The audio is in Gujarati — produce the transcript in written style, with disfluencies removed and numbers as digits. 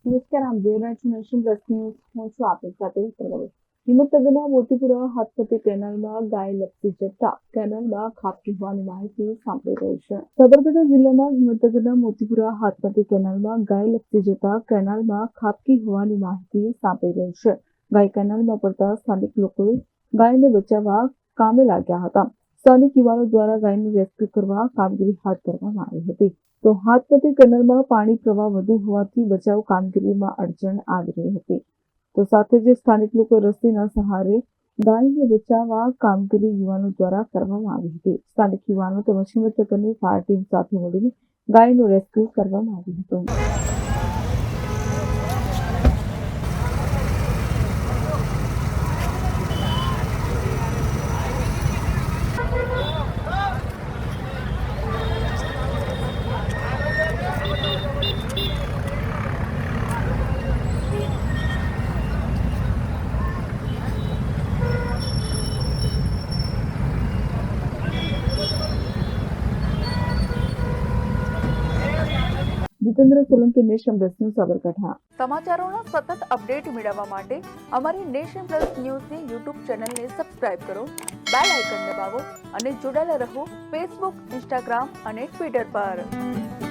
નમસ્કાર, આમ નેશન પ્લસ ન્યૂઝ હું છું આપની સાથે પ્રગતિ. હિંમતનગરના મોતીપુરા હાથપતિ કેનાલમાં ગાય લપસી જતા કેનાલમાં ખાબકી હોવાની માહિતી સાંપડી રહી છે. સાબરકાંઠા જિલ્લાના હિંમતનગરના મોતીપુરા હાથપતિ કેનાલમાં ગાય લપસી જતા કેનાલમાં ખાબકી હોવાની માહિતી સાંપડી રહી છે. ગાય કેનાલમાં પડતા સ્થાનિક લોકોએ ગાયને બચાવવા કામે લાગ્યા હતા. સ્થાનિક યુવાનો દ્વારા ગાયનું રેસ્ક્યુ કરવા કામગીરી હાથ ધરવામાં આવી હતી. તો હાથપતિ કેનાલમાં પાણી પ્રવાહ વધુ હોવાથી બચાવ કામગીરીમાં અડચણ આવી રહી હતી. તો સાથે જ સ્થાનિક લોકો રસ્સીના સહારે ગાયને બચાવવા કામગીરી યુવાનો દ્વારા કરવામાં આવી હતી. સ્થાનિક યુવાનો તેમજ હિંમતનગરની ફાયર ટીમ સાથે મળીને ગાયનું રેસ્ક્યુ કરવામાં આવ્યું હતું. Jitendra Solanki, nation plus news, Sabarkantha. સમાચારોનો સતત અપડેટ મેળવવા માટે અમારી નેશન પ્લસ ન્યૂઝની યુટ્યુબ ચેનલને સબસ્ક્રાઇબ કરો, બેલ આઇકન દબાવો અને જોડાયેલા રહો ફેસબુક, ઇન્સ્ટાગ્રામ અને ટ્વિટર પર.